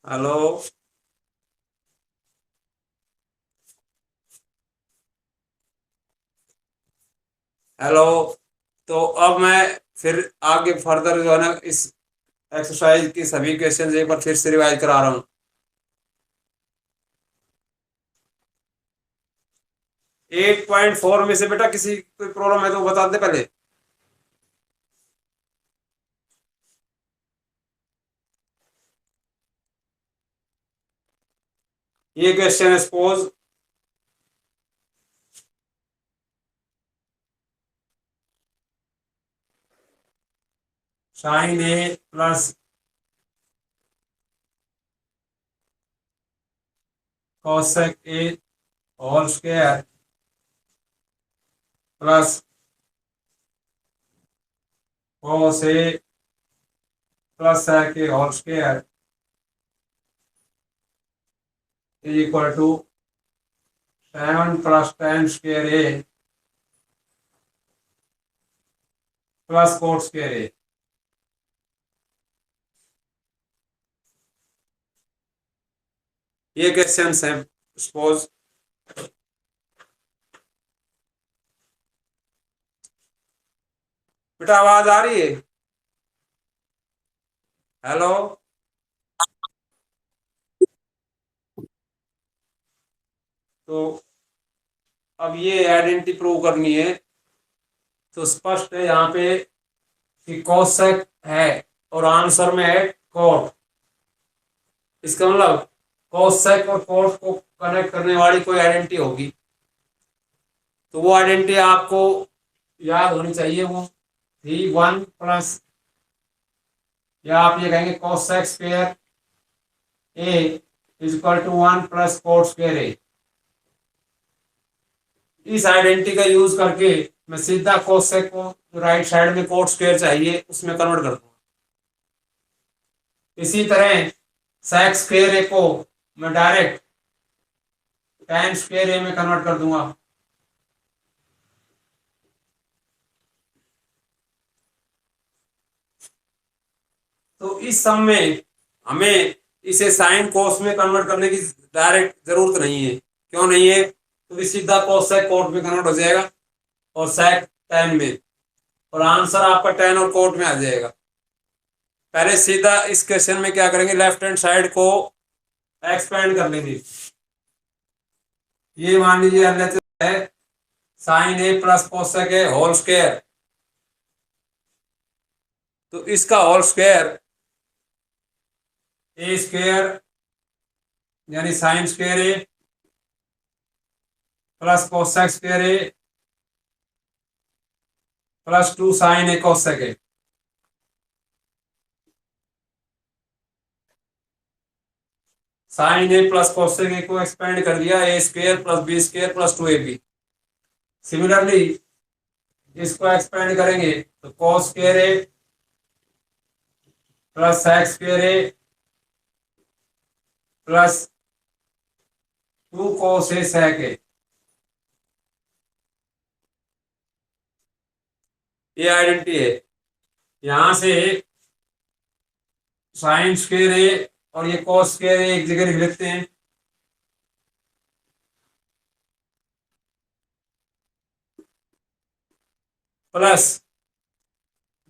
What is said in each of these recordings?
Hello. Hello. तो अब मैं फिर आगे फर्दर जो है ना इस एक्सरसाइज की सभी क्वेश्चंस एक बार फिर से रिवाइज करा रहा हूँ। 8.4 में से बेटा किसी कोई प्रॉब्लम है तो बता दे पहले। ये क्वेश्चन है suppose sin A plus cosec A whole square plus cos A plus sec A whole square is equal to 7 plus tan square A plus cot square A. ये क्वेश्चन है सपोज। बेटा आवाज आ रही है? हेलो। तो अब ये आइडेंटिटी प्रूव करनी है। तो स्पष्ट है यहाँ पे कि कोसेक है और आंसर में है कोट। इसका मतलब कोसेक और कोट को कनेक्ट करने वाली कोई आइडेंटिटी होगी। तो वो आइडेंटिटी आपको याद होनी चाहिए। वो थी 1 प्लस, या आप ये कहेंगे cosec square A is equal to 1 plus cot square A. इस आइडेंटिटी का यूज करके मैं सीधा कोसेक को राइट साइड में कोट स्क्वायर चाहिए उसमें कन्वर्ट कर दूंगा। इसी तरह सेक स्क्वायर ए को मैं डायरेक्ट tan स्क्वायर ए में कन्वर्ट कर दूंगा। तो इस सम में हमें इसे साइन कोस में कन्वर्ट करने की डायरेक्ट जरूरत नहीं है। क्यों नहीं है? क्योंकि सीधा कोसेक कोट में कन्वर्ट हो जाएगा और सेक tan में, और आंसर आपका tan और कोट में आ जाएगा। पहले सीधा इस क्वेश्चन में क्या करेंगे, लेफ्ट हैंड साइड को एक्सपेंड कर लेंगे। ये मान लीजिए LHS है sine A plus cosec A whole square. तो इसका होल स्क्वायर ए स्क्वायर यानी sine square A plus cosec square A plus 2 sine A cosec A. Sine A plus cosec A को एक्सपेंड कर दिया, A square plus B square plus 2ab। Similarly इसको expand करेंगे तो cos square A plus sec square A plus 2 कोस ए सेक ए। ये identity है। यहां से साइन स्क्वायर ए और ये कोस स्क्वायर ए एक जगह लिख लेते हैं। प्लस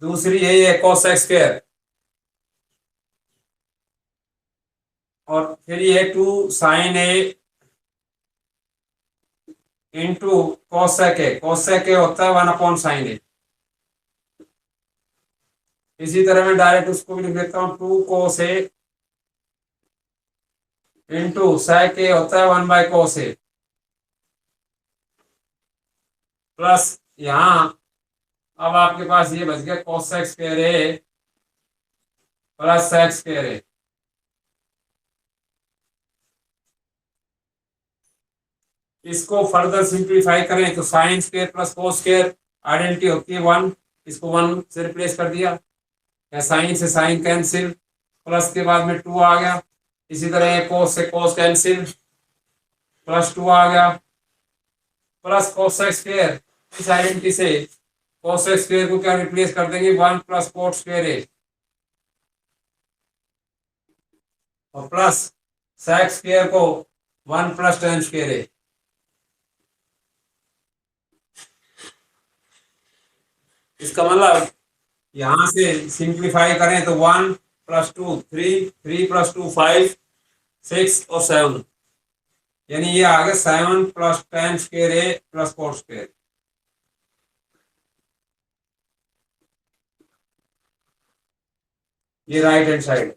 दूसरी है ये कोसेक स्क्वायर, और फिर ये 2 sine A into cosec A. Cosec A होता है 1/sin ए। इसी तरह मैं डायरेक्ट उसको भी लिख देता हूँ 2 कोस ए इंटू सेक ए होता है 1/cos ए। प्लस यहाँ अब आपके पास ये बच गया cosec square A plus sec square A. इसको फर्दर सिंप्लीफाई करें तो sine square plus cos square identity होती है 1। इसको 1 से रिप्लेस कर दिया, या साइन से साइन कैंसिल, प्लस के बाद में 2 आ गया। इसी तरह ये कोस से कोस कैंसिल, प्लस 2 आ गया, प्लस कोसेक स्क्वायर। इस आइडेंटिटी से कोसेक स्क्वायर को क्या रिप्लेस कर देंगे, 1 प्लस कोट स्क्वायर ए। और प्लस सेक स्क्वायर को 1 प्लस टेन स्क्वायर ए। इसका मतलब यहां से सिंप्लीफाई करें तो 1 + 2 3, 3 + 2 5, 6 और 7, यानी ये आ गया 7 + 10 स्क्वायर ए + 4 स्क्वायर। ये राइट हैंड साइड।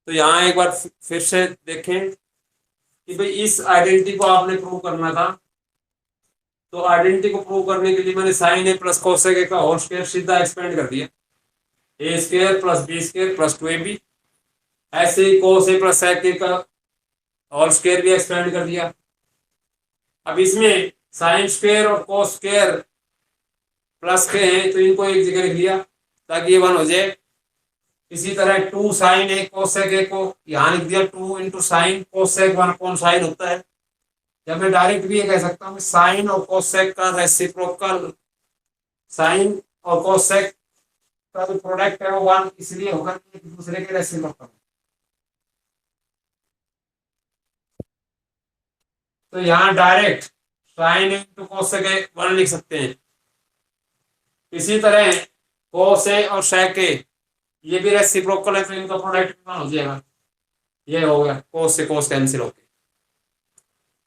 तो यहाँ एक बार फिर से देखें कि भाई इस आइडेंटिटी को आपने प्रूव करना था। तो आइडेंटिटी को प्रूव करने के लिए मैंने sine A plus cosec A का होल स्क्वायर सीधा एक्सपेंड कर दिया, a² + b² + 2ab। ऐसे ही कोस ए प्लस सेक ए का होल स्क्वायर भी एक्सपेंड कर दिया। अब इसमें साइन स्क्वायर और कोस स्क्वायर प्लस के हैं तो इनको एक जगह लिख दिया ताकि ये 1 हो जाए। इसी तरह 2 साइन ए कोसेक ए को यहाँ लिख दिया, 2 × साइन कोसेक 1/साइन होता है। या मैं डायरेक्ट भी ये कह सकता हूँ साइन और कोसेक का रेसिप्रोकल, साइन और कोसेक का जो प्रोडक्ट है वो 1 इसलिए होगा कि एक दूसरे के रेसिप्रोकल। तो यहाँ डायरेक्ट साइन × कोसेक 1 लिख सकते हैं। इसी तरह कोस ए और सेक ए ये भी रेसिप्रोकल है तो इनका प्रोडक्ट 1 हो जाएगा। ये हो गया कोस से कोस कैंसिल होके,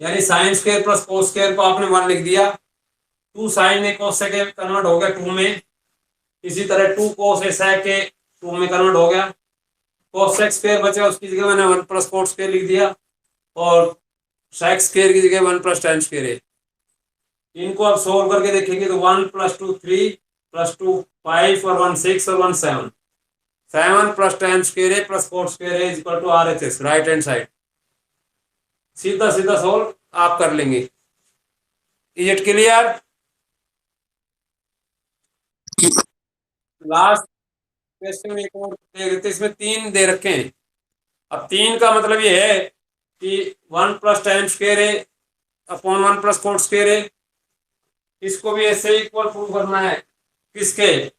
यानी sine square plus cos square को आपने 1 लिख दिया। 2 साइन ए कोस से कन्वर्ट हो गया 2 में। इसी तरह 2 कोस ए सेक ए 2 में कन्वर्ट हो गया। कोस सेक स्क्वायर बचा उसकी जगह मैंने 1 + कोस स्क्वायर लिख दिया और सेक स्क्वायर की जगह 1 + tan स्क्वायर है। इनको अब सोल्व करके देखेंगे तो 1 + 2 3 + 2 5 और 1 6 और 1 7। 7 + tan स्क्वायर ए + 4 स्क्वायर ए = RHS, राइट हैंड साइड। सीधा सीधा सोल्व आप कर लेंगे। Is it clear? Last question एक और देख लेते, इसमें 3 दे रखे हैं। अब 3 का मतलब ये है कि 1 + tan square A upon 1 + cot square A, इसको भी ऐसे इक्वल प्रूव करना है। किसके?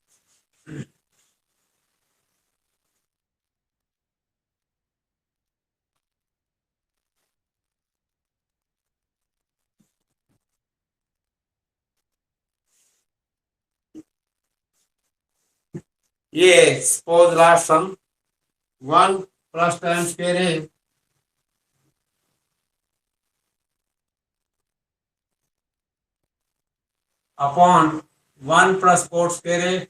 ये suppose last sum 1 + tan square A upon 1 + cot square A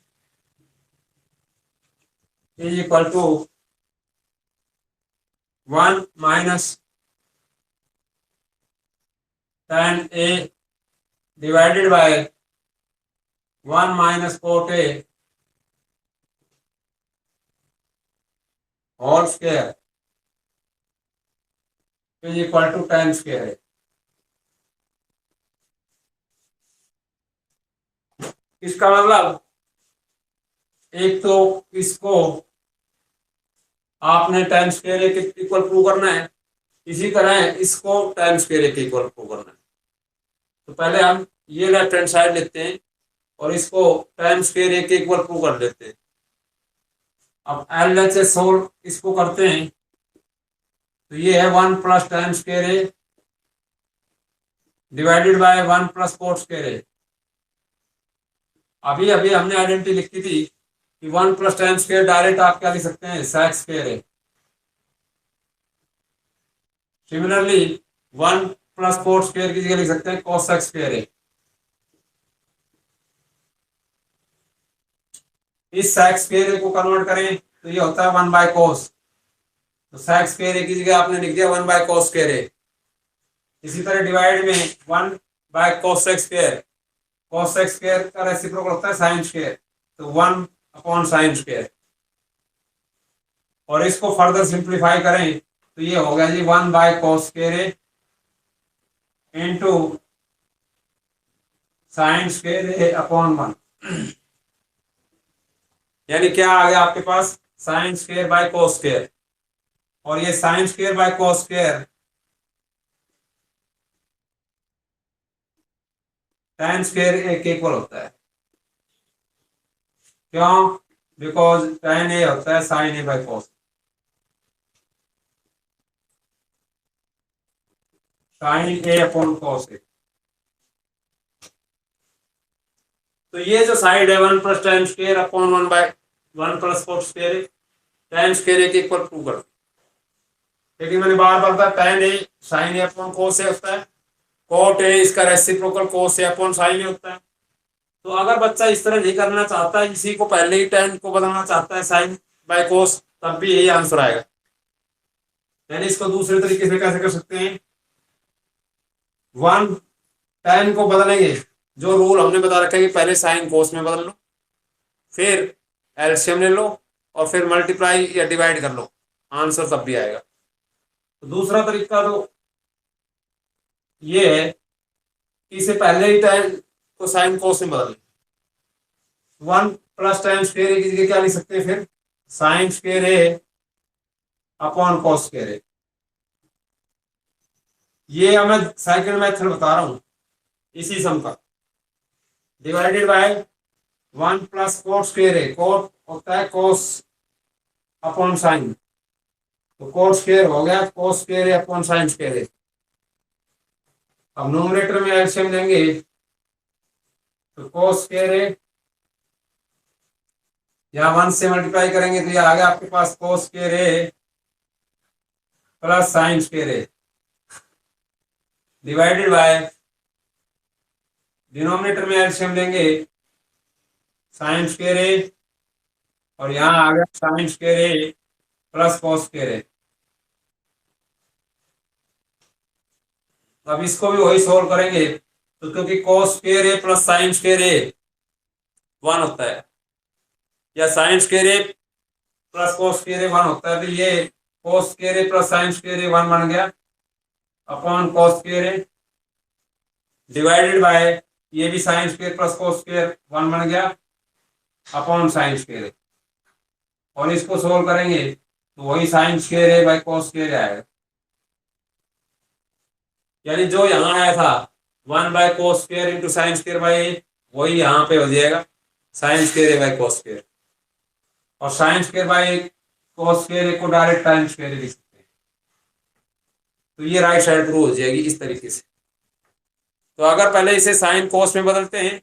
is equal to 1 - tan A divided by 1 - cot A whole square is equal to tan square A. इसका मतलब एक तो इसको आपने tan स्क्वायर ए के इक्वल प्रूव करना है, इसी तरह इसको tan स्क्वायर ए के इक्वल प्रूव करना है। तो पहले हम ये लेफ्ट हैंड साइड लेते हैं और इसको tan स्क्वायर ए के इक्वल प्रूव कर लेते हैं। अब LHS सोल्व इसको करते हैं तो ये है 1 + tan square A divided by 1 + cot square A. अभी अभी हमने आइडेंटिटी लिखी थी कि 1 + tan स्क्वायर डायरेक्ट आप क्या लिख सकते हैं, सेक स्क्वायर ए। सिमिलरली 1 + कोट स्क्वायर की जगह लिख सकते हैं cos सेक स्क्वायर ए। इस सेक स्क्वायर ए को कन्वर्ट करें तो ये होता है 1/cos। तो सेक स्क्वायर ए की जगह आपने लिख दिया 1/cos स्क्वायर ए। इसी तरह डिवाइड में 1/cos sec square, cos sec square का रेसिप्रोकल होता है साइन स्क्वायर, तो 1/sin स्क्वायर। और इसको फर्दर सिंप्लीफाई करें तो ये हो गया जी 1/cos square A into sine square A upon 1। यानी क्या आ गया आपके पास, sine square by cos square. और ये sine square by cos square tan square A के इक्वल होता है। क्यों? बिकॉज tan ए होता है sin a by cos, sin a upon cos a। तो ये जो साइड है 1 plus tan square upon 1 by 1 plus cos square tan square के इक्वल प्रूव कर। लेकिन मैंने बार बार बताया tan a sin a upon cos a होता है, cot a इसका reciprocal cos a upon sin a होता है। तो अगर बच्चा इस तरह नहीं करना चाहता है, इसी को पहले ही tan को बदलना चाहता है sin बाय cos, तब भी यही आंसर आएगा। यानी इसको दूसरे तरीके से कैसे कर सकते हैं, 1 tan को बदलेंगे, जो रूल हमने बता रखा है कि पहले साइन कोस में बदल लो, फिर एलसीएम ले लो और फिर मल्टीप्लाई या डिवाइड कर लो, आंसर तब भी आएगा। तो दूसरा तरीका तो ये है कि इसे पहले ही tan को साइन कोस में बदल लें। 1 प्लस tan स्क्वायर ए की जगह क्या लिख सकते हैं फिर, sign square A upon cos square A. ये मैं सेकंड मेथड बता रहा हूं इसी सम का, divided by 1 plus cot square है, कोट होता है कोस अपॉन साइन, तो कोट स्क्वायर हो गया कोस स्क्वायर है अपॉन साइन स्क्वायर है। अब न्यूमरेटर में एलसीएम लेंगे तो कोस स्क्वायर है, यहाँ 1 से मल्टीप्लाई करेंगे तो ये आ गया आपके पास कोस स्क्वायर है प्लस साइन स्क्वायर है, डिवाइडेड बाय डिनोमिनेटर में एलसीएम लेंगे साइन स्क्वायर है और यहाँ आ गया साइन स्क्वायर है प्लस कॉस स्क्वायर है। अब इसको भी वही सोल्व करेंगे, तो क्योंकि कॉस स्क्वायर है प्लस साइन स्क्वायर है 1 होता है, या साइन स्क्वायर है प्लस कॉस स्क्वायर है 1 होता है, तो ये कॉस स्क्वायर है प्लस साइन स्क्वायर है 1 बन गया अपॉन कॉस स्क्वायर है, डिवाइडेड बाय ये भी sign square plus cos square 1 बन गया अपॉन साइन स्क्वायर, और इसको सोल्व करेंगे तो वही साइन स्क्वायर है बाय कॉस स्क्वायर आएगा। यानी जो यहाँ आया था 1 by cos square into sine square by, वही यहाँ पे हो जाएगा sine square by cos square, और sine square by cos square को डायरेक्ट साइन स्क्वायर लिख सकते हैं। तो ये राइट साइड प्रूव हो जाएगी इस तरीके से। तो अगर पहले इसे साइन कोस में बदलते हैं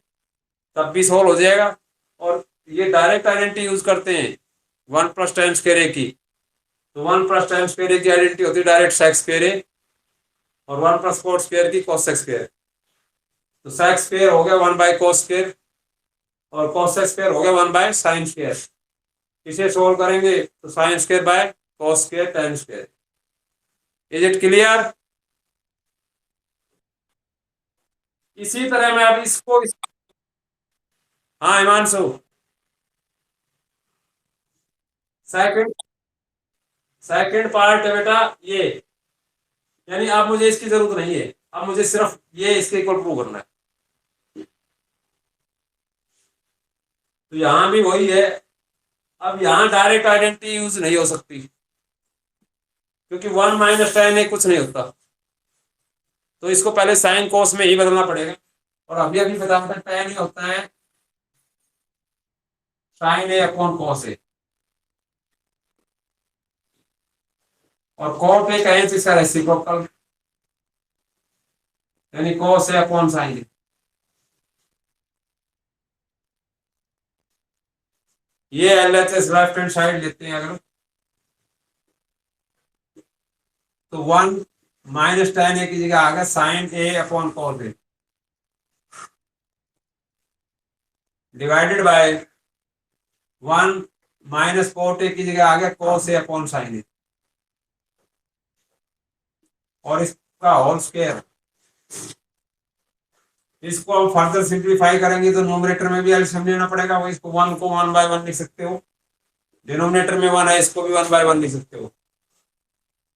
तब भी सोल्व हो जाएगा, और ये डायरेक्ट आइडेंटिटी यूज करते हैं 1 प्लस tan स्क्वायर की, तो 1 प्लस tan स्क्वायर की आइडेंटिटी होती है डायरेक्ट सेक स्क्वायर, और 1 प्लस कोट स्क्वायर की कॉस सेक स्क्वायर, तो सेक स्क्वायर हो गया 1 बाय कोस स्क्वायर और कॉस सेक स्क्वायर हो गया 1 बाय साइन स्क्वायर। इसे सोल्व करेंगे तो sine square bye cos square tan square. Is it clear? इसी तरह मैं अब इसको हाँ हिमांशु, सेकंड सेकंड पार्ट है बेटा ये, यानी अब मुझे इसकी जरूरत नहीं है, अब मुझे सिर्फ ये इसके इक्वल प्रूव करना है। तो यहां भी वही है, अब यहां डायरेक्ट आइडेंटिटी यूज नहीं हो सकती क्योंकि 1 माइनस tan ए कुछ नहीं होता, तो इसको पहले साइन कोस में ही बदलना पड़ेगा। और अभी अभी बताया था tan ए होता है साइन ए अपॉन कॉस ए, और कॉट ए कहें तो इसका रेसिप्रोकल यानी कॉस ए अपॉन साइन ए। ये एलएचएस लेफ्ट हैंड साइड लेते हैं अगर, तो 1 माइनस tan ए की जगह आ गया sine A upon cos A, divided by 1 minus cot A की जगह आ गया cos A upon sine A, और इसका होल स्क्वायर। इसको हम फर्दर सिंप्लीफाई करेंगे तो नोमिनेटर में भी एलसीएम लेना पड़ेगा, वो इसको 1 को 1 बाय 1 लिख सकते हो, डिनोमिनेटर में 1 है इसको भी 1 बाय 1 लिख सकते हो।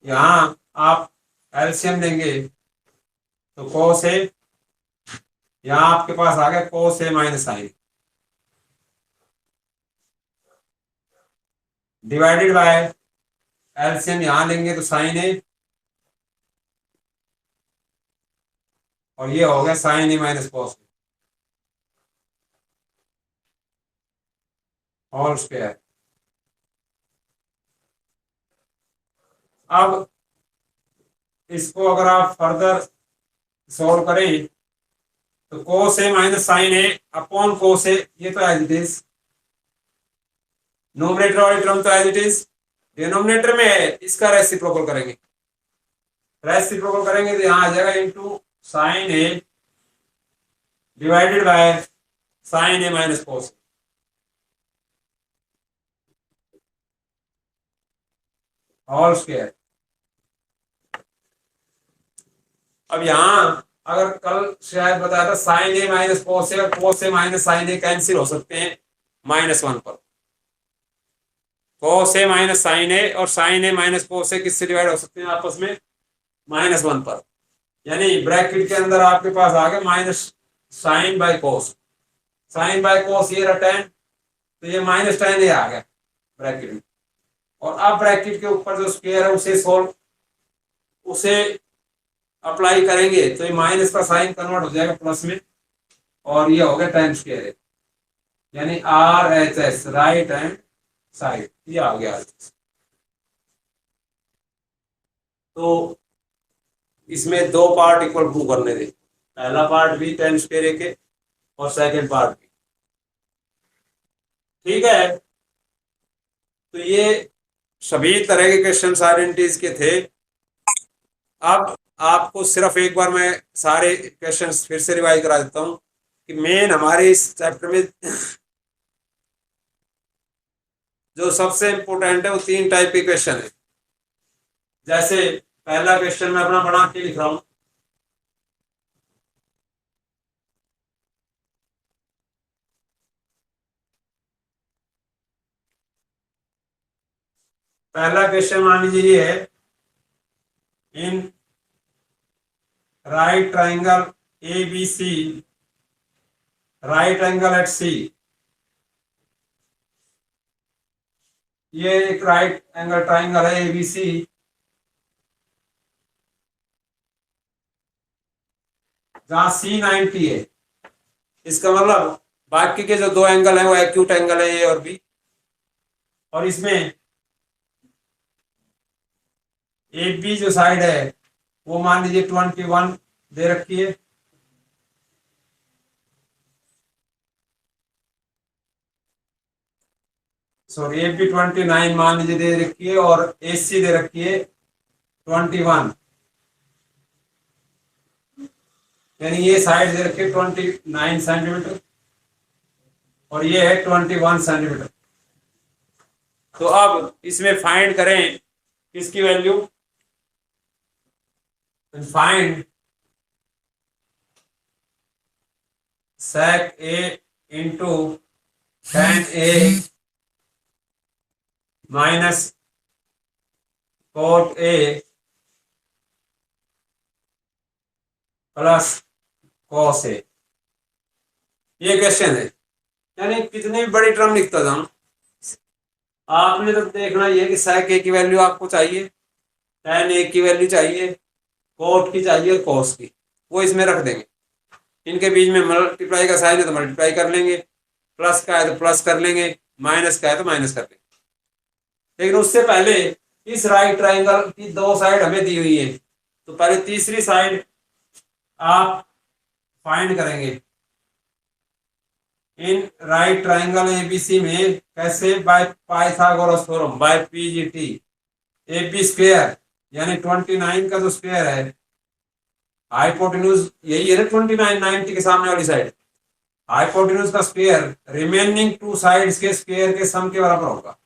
यहाँ आप एलसीएम लेंगे तो कोस ए, यहाँ आपके पास आ गया cos A minus sine, divided by LCM यहाँ लेंगे तो साइन ए, और ये हो गया sine A minus cos A. Whole square. अब इसको अगर आप फर्दर सॉल्व करें तो cos A minus sine A upon cos A, ये तो एज इट इज, नोमिनेटर वाली टर्म तो एज इट इज, डिनोमिनेटर में है, इसका रेसिप्रोकल करेंगे। रेसिप्रोकल करेंगे तो यहां आ जाएगा into sine A divided by sine A minus cos. Whole square. अब यहां अगर कल शायद बताया था साइन ए माइनस कोस ए और कोस A minus sine A cancel हो सकते हैं -1 पर। कोस ए माइनस साइन ए और साइन ए माइनस कोस ए किससे डिवाइड हो सकते हैं आपस में? -1 पर। यानी ब्रैकेट के अंदर आपके पास आ गया minus sine by cos. Sine by cos ये रहा tan, तो ये -tan ये आ गया ब्रैकेट में। और अब ब्रैकेट के ऊपर जो स्क्वायर है उसे अप्लाई करेंगे तो ये माइनस का साइन कन्वर्ट हो जाएगा प्लस में, और ये हो गया tan स्क्वायर, यानी RHS राइट हैंड साइड, ये आ गया। तो इसमें दो पार्ट इक्वल प्रूव करने दे, पहला पार्ट भी tan स्क्वायर के और सेकंड पार्ट भी, ठीक है। तो ये सभी तरह के क्वेश्चन आइडेंटिटीज के थे। अब आपको सिर्फ एक बार मैं सारे क्वेश्चंस फिर से रिवाइज करा देता हूं कि मेन हमारे इस चैप्टर में जो सबसे इंपॉर्टेंट है वो 3 टाइप के क्वेश्चन है। जैसे पहला क्वेश्चन मैं अपना बना के लिख रहा हूं, पहला क्वेश्चन मान लीजिए ये है, in right triangle ABC, right angle at C, ये एक राइट एंगल ट्राइंगल है ABC, जहां C 90 है। इसका मतलब बाकी के जो दो एंगल है वो एक्यूट एंगल है, A और B। और इसमें AB जो साइड है वो मान लीजिए 21 दे रखी है, सॉरी AB 29 मान लीजिए दे रखी है, और AC दे रखी है 21, यानी ये साइड दे रखी है 29 सेंटीमीटर और ये है 21 सेंटीमीटर। तो अब इसमें फाइंड करें किसकी value, find sec A into tan A minus cot A plus cos A। ये क्वेश्चन है, यानी कितनी भी बड़ी टर्म लिखता था आपने तो देखना ये कि sec A की वैल्यू आपको चाहिए, tan A की वैल्यू चाहिए, cot की चाहिए और cos की, वो इसमें रख देंगे। इनके बीच में मल्टीप्लाई का साइन है तो मल्टीप्लाई कर लेंगे, प्लस का है तो प्लस कर लेंगे, माइनस का है तो माइनस कर लेंगे। लेकिन उससे पहले इस राइट ट्राइंगल की दो साइड हमें दी हुई है, तो पहले तीसरी साइड आप फाइंड करेंगे। इन राइट ट्राइंगल ABC में कैसे, by Pythagoras theorem, by PGT, AB square यानी 29 का जो स्क्वायर है, हाइपोटेन्यूज यही है ना 29, 90 के सामने वाली साइड, हाइपोटेन्यूज का स्क्वायर रिमेनिंग टू साइड्स के स्क्वायर के सम के बराबर होगा।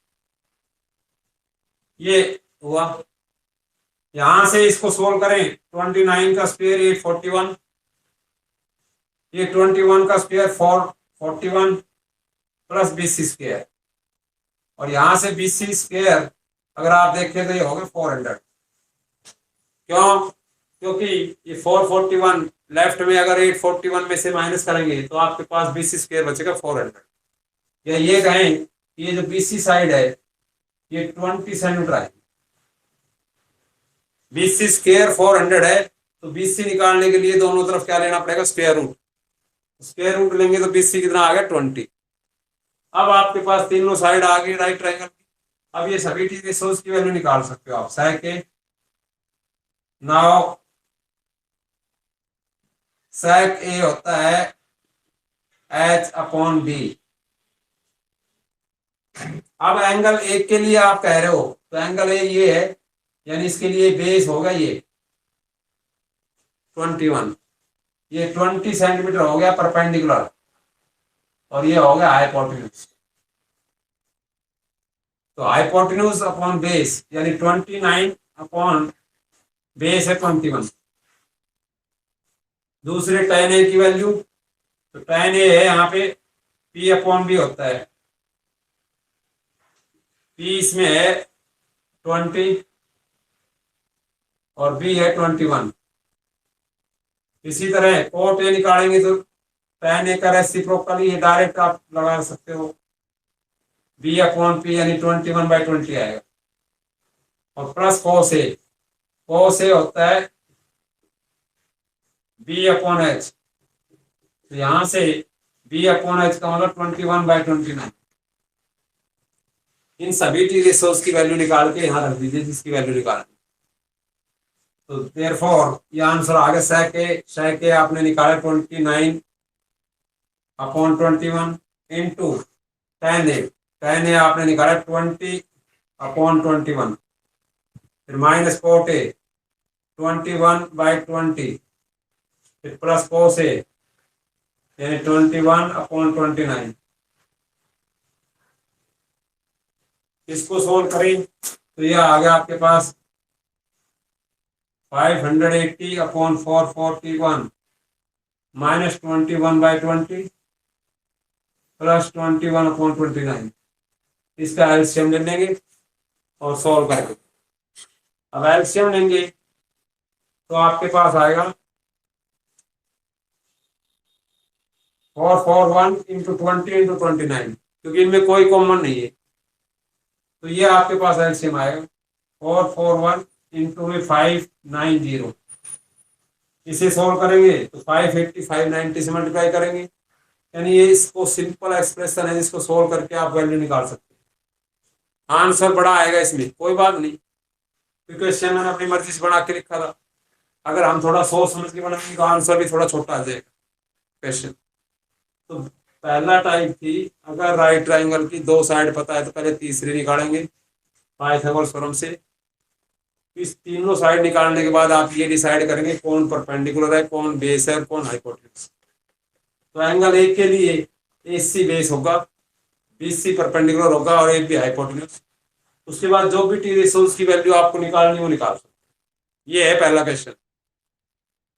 ये हुआ, यहां से इसको सोल्व करें, 29 का स्क्वायर 841, ये 21 का स्क्वायर 441 प्लस BC स्क्वायर, और यहां से BC स्क्वायर अगर आप देखें तो ये हो गया 400। क्यों? क्योंकि ये 441 लेफ्ट में अगर 841 में से माइनस करेंगे तो आपके पास BC स्क्वायर बचेगा 400। या ये कहें कि ये जो BC साइड है ये 20 सेंटीमीटर है, BC स्क्वायर 400 है, तो BC निकालने के लिए दोनों तरफ क्या लेना पड़ेगा, स्क्वायर रूट। स्क्वायर रूट लेंगे तो BC कितना आ गया 20। अब आपके पास तीनों साइड आ गई राइट ट्रायंगल की। अब ये सभी टी रेशोज की वैल्यू निकाल सकते हो आप। सेक ए, नाउ सेक ए होता है एच अपॉन बी। अब एंगल ए के लिए आप कह रहे हो तो एंगल ए ये है, यानी इसके लिए बेस होगा ये 21, ये 20 सेंटीमीटर हो गया परपेंडिकुलर, और ये हो गया हाइपोटेन्यूज। तो हाइपोटेन्यूज अपॉन बेस यानी 29 अपॉन बेस है 21। दूसरे tan ए की वैल्यू, तो tan ए है यहाँ पे P अपॉन बी होता है। P इसमें है 20 और B है 21। इसी तरह cot ए निकालेंगे तो tan ए का रेसिप्रोकल ये डायरेक्ट आप लगा सकते हो, B अपॉन P यानी 21/20 आएगा। और प्लस cos ए होता है B अपॉन एच, तो यहां से B अपॉन एच का मतलब 21/29। इन सभी टी रेशोज की वैल्यू निकाल के यहां रख दीजिए जिसकी वैल्यू निकालनी। तो देयरफॉर ये आंसर आ गया सेक ए आपने निकाला 29 अपॉन 21 इंटू tan ए आपने निकाला 20 अपॉन 21, फिर माइनस cot ए 21/20, फिर प्लस cos ए यानी 21 अपॉन 29। इसको सोल्व करें तो यह आ गया आपके पास 580 अपॉन 441 माइनस 21/20 प्लस 21 अपॉन 29। इसका एलसीएम ले लेंगे और सॉल्व करेंगे। अब एलसीएम लेंगे तो आपके पास आएगा 441 इंटू 20 इंटू 29, क्योंकि इनमें कोई कॉमन नहीं है, तो ये आपके पास एलसीएम आएगा 441 इंटू 590। इसे सॉल्व करेंगे तो 580 590 से मल्टीप्लाई करेंगे, यानी ये इसको सिंपल एक्सप्रेशन है जिसको सॉल्व करके आप वैल्यू निकाल सकते हैं। आंसर बड़ा आएगा इसमें, कोई बात नहीं, क्योंकि क्वेश्चन मैंने अपनी मर्जी से बना के लिखा था। अगर हम थोड़ा सोच समझ के बनाएंगे तो आंसर भी थोड़ा छोटा आ जाएगा क्वेश्चन। तो पहला टाइप थी, अगर राइट ट्रायंगल की दो साइड पता है तो पहले तीसरी निकालेंगे पाइथागोरस थ्योरम से। इस तीनों साइड निकालने के बाद आप ये डिसाइड करेंगे कौन परपेंडिकुलर है, कौन बेस है और कौन हाइपोटेन्यूज। तो एंगल ए के लिए AC बेस होगा, BC परपेंडिकुलर होगा और AB हाइपोटेन्यूज। उसके बाद जो भी टी रेशोज की वैल्यू आपको निकालनी वो निकाल सकते। ये है पहला क्वेश्चन।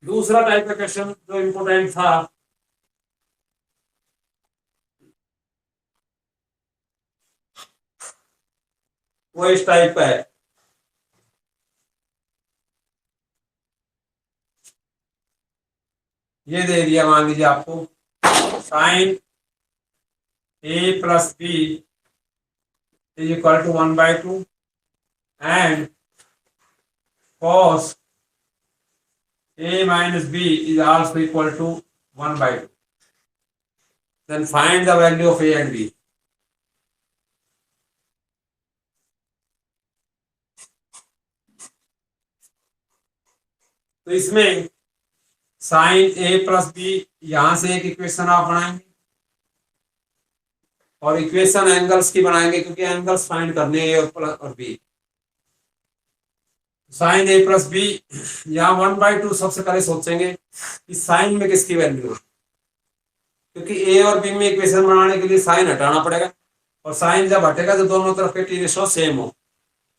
दूसरा टाइप का क्वेश्चन जो इंपोर्टेंट था वो इस टाइप का है। ये दे दिया, मान लीजिए आपको sine A plus B is equal to 1/2 and cos A minus B is also equal to 1/2. Then find the value of A and B. तो इसमें साइन A प्लस B यहां से एक इक्वेशन आप बनाएंगे और इक्वेशन एंगल्स की बनाएंगे, क्योंकि एंगल्स फाइंड करने A और प्लस और B। Sine A plus B यहाँ 1/2 सबसे पहले सोचेंगे कि साइन में किसकी वैल्यू है, क्योंकि A और B में इक्वेशन बनाने के लिए साइन हटाना पड़ेगा, और साइन जब हटेगा तो दोनों तरफ के टी रेशो सेम हो।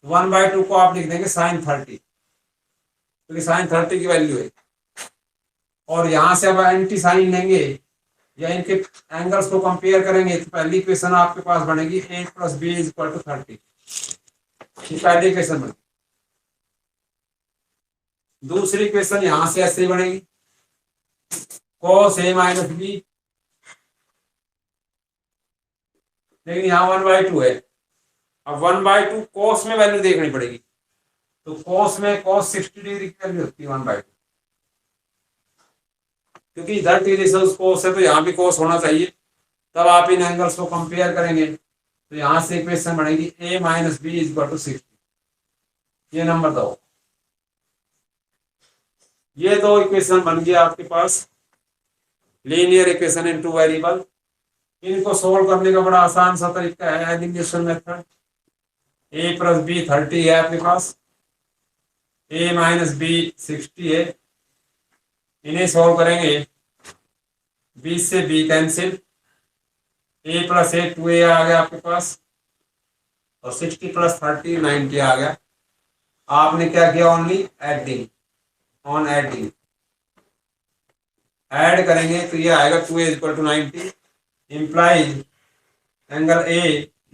1/2 को आप लिख देंगे साइन 30, क्योंकि साइन 30 की वैल्यू है। और यहां से अब एंटी साइन लेंगे या इनके एंगल्स को कंपेयर करेंगे तो पहली इक्वेशन आपके पास बनेगी A plus B is equal to 30। पहली इक्वेशन बनेगी। दूसरी इक्वेशन यहां से ऐसे ही बनेगी cos A माइनस B, लेकिन यहाँ 1/2 है। अब 1/2 cos में वैल्यू देखनी पड़ेगी, तो cos में cos 60 डिग्री की वैल्यू होती है 1/2, क्योंकि इधर टी रेशोज cos है तो यहाँ भी cos होना चाहिए। तब आप इन एंगल्स को कंपेयर करेंगे तो यहां से इक्वेशन बनेगी a minus B is equal to 60। ये नंबर दो, ये दो इक्वेशन बन गया आपके पास linear equation in two variable. इनको सोल्व करने का बड़ा आसान सा तरीका है elimination method. a plus B 30 है आपके पास, a माइनस बी 60 है। इन्हें सोल्व करेंगे, 20 से b cancel, a plus A 2a आ गया आपके पास, और 60 प्लस 30 90 आ गया। आपने क्या किया, only adding, on adding add करेंगे तो ये आएगा 2a equal to 90, implies angle a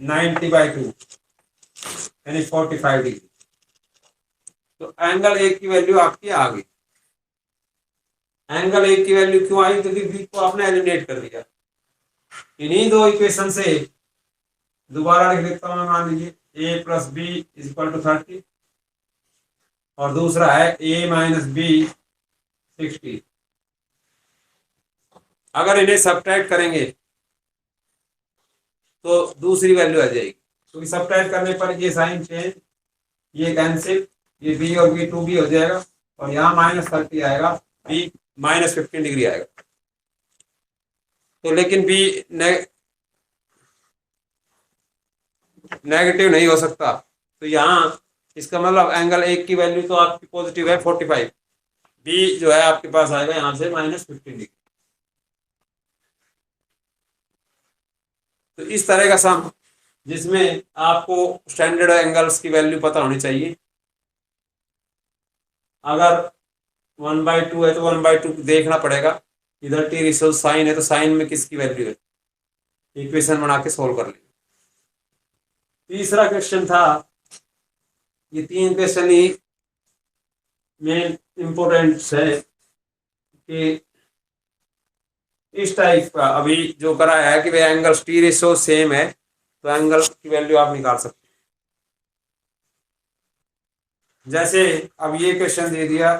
90/2 यानी 45 डिग्री। तो एंगल ए की वैल्यू आपकी आ गई। एंगल ए की वैल्यू क्यों आई, क्योंकि बी को आपने एलिमिनेट कर दिया। इन्हीं दो इक्वेशन से दोबारा लिख देता हूं मैं, मान लीजिए a plus B is equal to 30 और दूसरा है a माइनस बी 60। अगर इन्हें सब्ट्रैक्ट करेंगे तो दूसरी वैल्यू आ जाएगी, क्योंकि सब्ट्रैक्ट करने पर ये साइन चेंज, ये कैंसिल, ये b और b 2b हो जाएगा और यहाँ -30 आएगा, b -15 डिग्री आएगा। तो लेकिन b नेगेटिव नहीं हो सकता, तो यहाँ इसका मतलब एंगल एक की वैल्यू तो आपकी पॉजिटिव है 45, b जो है आपके पास आएगा यहाँ से -15 डिग्री। तो इस तरह का सम जिसमें आपको स्टैंडर्ड एंगल्स की वैल्यू पता होनी चाहिए। अगर 1/2 है तो 1/2 देखना पड़ेगा, इधर टी रिसोर्स साइन है तो साइन में किसकी वैल्यू है, इक्वेशन बना के सोल्व कर लेंगे। तीसरा क्वेश्चन था, ये तीन क्वेश्चन ही मेन इंपोर्टेंट है कि इस टाइप का अभी जो कराया है कि भाई एंगल टी रेशो सेम है तो एंगल की वैल्यू आप निकाल सकते हैं। जैसे अब ये क्वेश्चन दे दिया,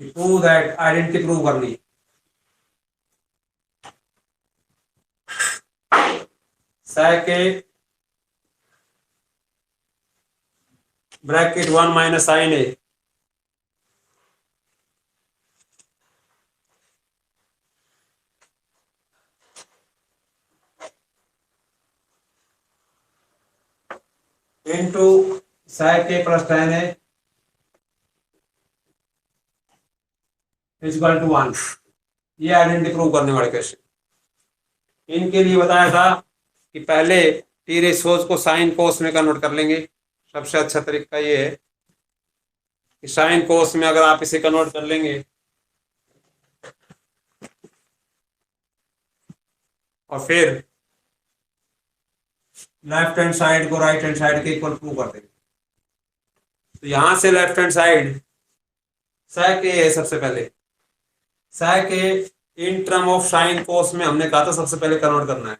प्रूव दैट, आइडेंटिटी प्रूव करनी, sec a bracket 1 minus sin a into sec a plus tan a equal to 1। ये आइडेंटिटी प्रूव करने वाले क्वेश्चन। इनके लिए बताया था कि पहले टी रेशोज को साइन कोस में कन्वर्ट कर लेंगे। सबसे अच्छा तरीका ये है कि साइन कोस में अगर आप इसे कन्वर्ट कर लेंगे और फिर लेफ्ट हैंड साइड को राइट हैंड साइड के इक्वल प्रूव कर देंगे। तो यहां से left hand side sec a है, सबसे पहले sec a in term of sine cos में हमने कहा था सबसे पहले कन्वर्ट करना है।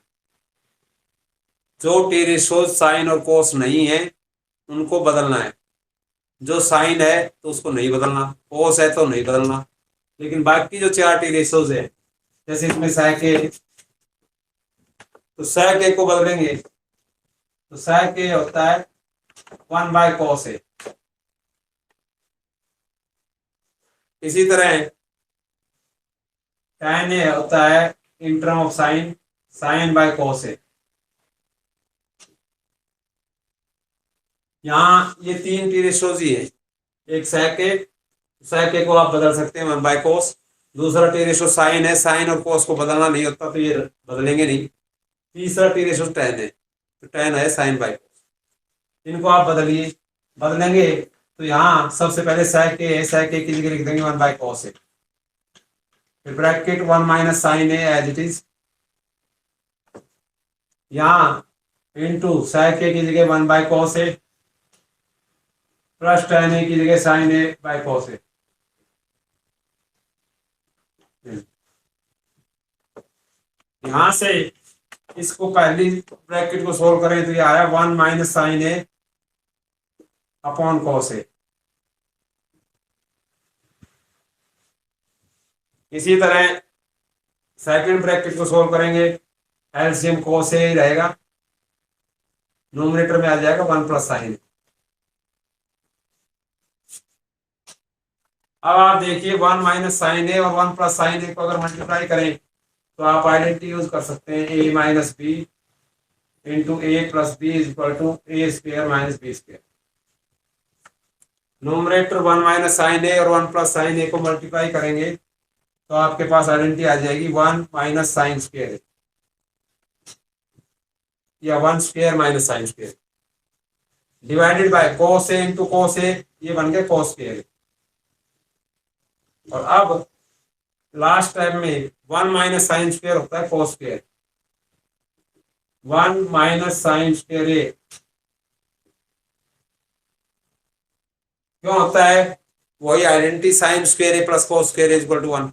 जो टी रेशोज साइन और कोस नहीं है उनको बदलना है, जो साइन है तो उसको नहीं बदलना, कोस है तो नहीं बदलना। लेकिन बाकी जो चार टी रेशोज है, जैसे इसमें sec a, तो sec a को बदलेंगे तो sec a होता है 1/cos a। इसी तरह tan a होता है in term of sine, sin/cos a। यहाँ ये तीन टी रेशोज ही है, एक sec a को आप बदल सकते हैं 1/cos, दूसरा टी रेशो साइन है, साइन और कोस को बदलना नहीं होता तो ये बदलेंगे नहीं, तीसरा टी रेशो tan है तो tan है sin/cos। इनको आप बदलेंगे तो यहाँ सबसे पहले sec a की जगह लिख देंगे 1/cos a, फिर bracket 1 minus sin a as it is, यहाँ इंटू sec a की जगह 1/cos a plus tan a की जगह sin a/cos a। यहां से इसको पहली ब्रैकेट को सोल्व करें तो ये आया 1 minus sin a upon cos a। इसी तरह सेकंड ब्रैकेट को सोल्व करेंगे, एलसीएम cos ए ही रहेगा, न्यूमरेटर में आ जाएगा 1 प्लस साइन। अब आप देखिए 1 माइनस साइन ए और 1 प्लस साइन ए को अगर मल्टीप्लाई करें तो आप आइडेंटिटी यूज कर सकते हैं, A minus B into A plus B is equal to A square minus B square. Numerator 1 minus sine A और 1 प्लस साइन ए को मल्टीप्लाई करेंगे तो आपके पास आइडेंटिटी आ जाएगी 1 माइनस साइन स्क्वायर या 1 square minus sine square divided by cos A into cos ए, ये बन गया cos स्क्वायर। और अब लास्ट टाइम में 1 माइनस साइन स्क्वायर होता है cos square, 1 minus sine square A क्यों होता है, वही identity sine square A plus cos square is equal to 1।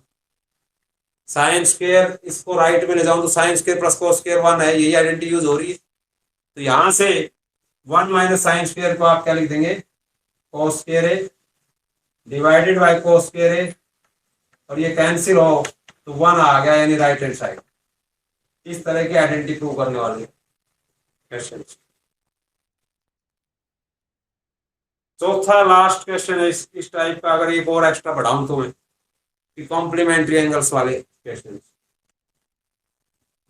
Sine square इसको राइट में ले जाऊं तो sine square plus cos square 1 है, यही आइडेंटिटी यूज हो रही है। तो यहां से 1 माइनस साइन स्क्वायर को आप क्या लिख देंगे, cos square A divided by cos square A, और ये कैंसिल हो तो 1 आ गया यानी राइट हैंड साइड। इस तरह की आइडेंटिटी प्रूव करने वाले क्वेश्चन। चौथा लास्ट क्वेश्चन है इस टाइप का, अगर एक और एक्स्ट्रा बढ़ाऊं तो मैं कॉम्प्लीमेंट्री एंगल्स वाले क्वेश्चन।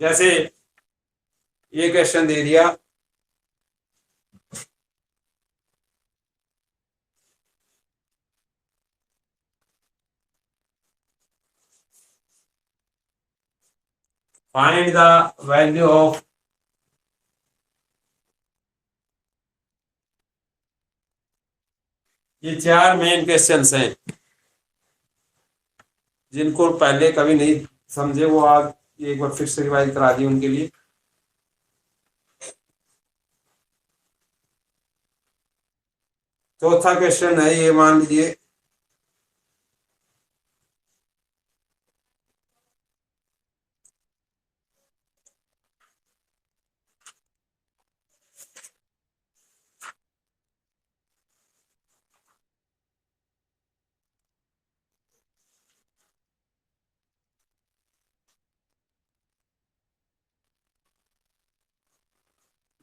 जैसे ये क्वेश्चन दे दिया, फाइंड द वैल्यू ऑफ ये 4 मेन क्वेश्चंस हैं जिनको पहले कभी नहीं समझे वो आज एक बार फिर से रिवाइज करा दी उनके लिए। चौथा क्वेश्चन है, ये मान लीजिए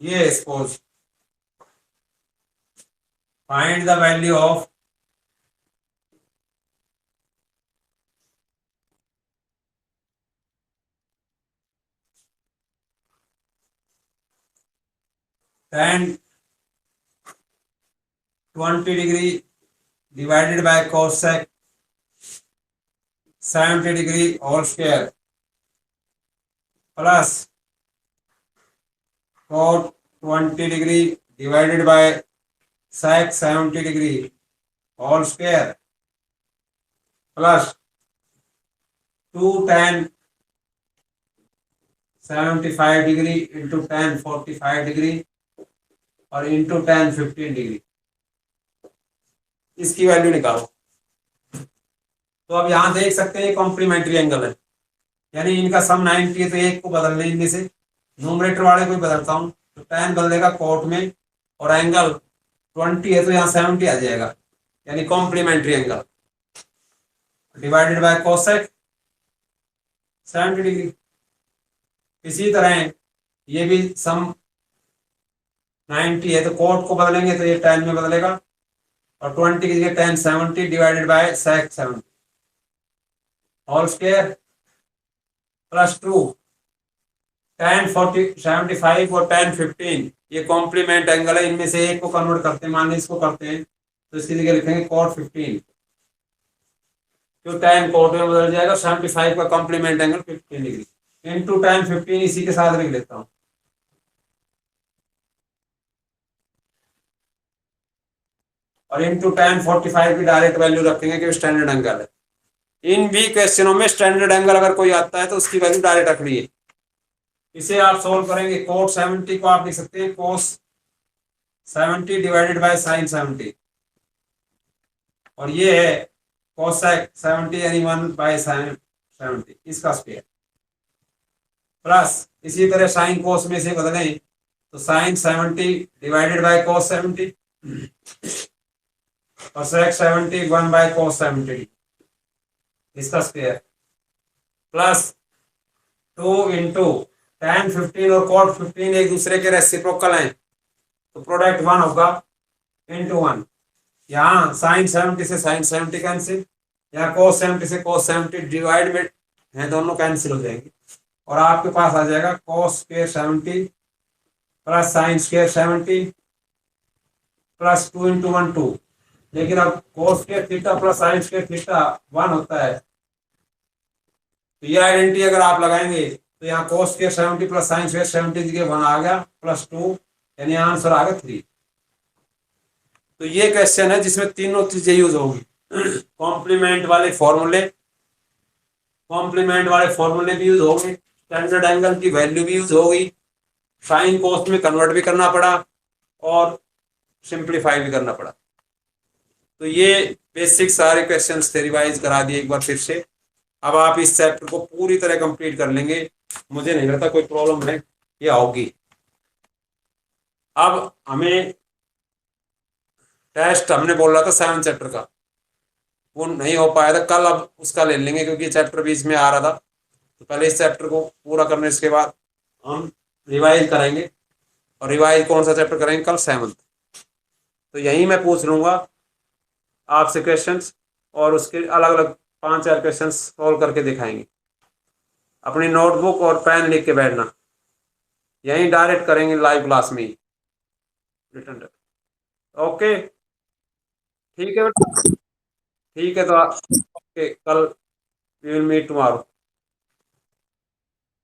ये suppose find the value of tan 20 degree divided by cosec 70 degree whole square plus cot 20 degree divided by sec 70 degree whole square plus 2 tan 75 degree into tan 45 degree और इंटू tan 15 डिग्री, इसकी value निकालो। तो अब यहां देख सकते हैं complementary angle है, यानी इनका सम 90 है तो एक को बदल लें इनमें से, न्यूमरेटर वाले को ही बदलता हूं तो tan बदलेगा कोट में और एंगल 20 है तो यहाँ 70 आ जाएगा यानी complementary angle divided by cosec 70 degree. इसी तरह ये भी सम 90 है तो कोट को बदलेंगे तो ये tan में बदलेगा और 20 की जगह tan 70 divided by sec 70 whole square plus 2 tan 75 और tan 15 ये कॉम्प्लीमेंट एंगल है, इनमें से एक को कन्वर्ट करते हैं, मान लीजिए इसको करते हैं तो इसकी जगह लिखेंगे cot 15 तो tan कोट में बदल जाएगा, 75 का complement angle 15 degree into tan 15 इसी के साथ लिख लेता हूँ और इंटू tan 45 की डायरेक्ट वैल्यू रखेंगे कि स्टैंडर्ड एंगल है। इन भी क्वेश्चनों में स्टैंडर्ड एंगल अगर कोई आता है तो उसकी वैल्यू डायरेक्ट रखनी है। इसे आप सोल्व करेंगे, cot 70 को आप लिख सकते हैं cos 70 डिवाइडेड बाय sin 70 और ये है cosec 70 यानी 1 बाय sin 70 इसका स्क्वायर प्लस इसी तरह sin cos में से बदलें तो sin 70 डिवाइडेड बाय cos 70 और sec 70 1 बाय cos 70 इसका स्क्वायर प्लस 2 × tan 15 और cot 15 एक दूसरे के रेसिप्रोकल हैं, तो प्रोडक्ट 1 होगा इंटू 1। यहाँ sin 70 से sin 70 कैंसिल, यहाँ cos 70 से cos 70 डिवाइड में है, दोनों कैंसिल हो जाएंगे और आपके पास आ जाएगा cos² 70 प्लस sin² 70 प्लस 2 × 1 2। लेकिन अब cos² प्लस sin² 1 होता है, तो ये आइडेंटिटी अगर आप लगाएंगे तो यहाँ cos² 70 प्लस sin² 70 के 1 आ गया प्लस 2, यानी आंसर आ गया 3। तो ये क्वेश्चन है जिसमें तीनों चीजें यूज होगी। कॉम्प्लीमेंट वाले फॉर्मूले भी यूज होंगे, स्टैंडर्ड एंगल की वैल्यू भी यूज होगी, साइन कॉस्ट में कन्वर्ट भी करना पड़ा और सिंप्लीफाई भी करना पड़ा। तो ये बेसिक सारे क्वेश्चंस थे, रिवाइज करा दिए एक बार फिर से। अब आप इस चैप्टर को पूरी तरह कंप्लीट कर लेंगे, मुझे नहीं लगता कोई प्रॉब्लम है ये आओगी। अब हमें टेस्ट हमने बोल रहा था 7 चैप्टर का, वो नहीं हो पाया था कल, अब उसका ले लेंगे क्योंकि चैप्टर बीच में आ रहा था। तो पहले इस चैप्टर को पूरा करने इसके बाद हम रिवाइज करेंगे, और रिवाइज कौन सा चैप्टर करेंगे कल 7th। तो यही मैं पूछ लूँगा आपसे क्वेश्चंस, और उसके अलग अलग 5-4 क्वेश्चंस सॉल्व करके दिखाएंगे। अपनी नोटबुक और पेन लिख के बैठना, यहीं डायरेक्ट करेंगे लाइव क्लास में ही रिटर्न। ओके ठीक है बेटा, ठीक है। तो ओके, कल वी विल मीट टुमारो।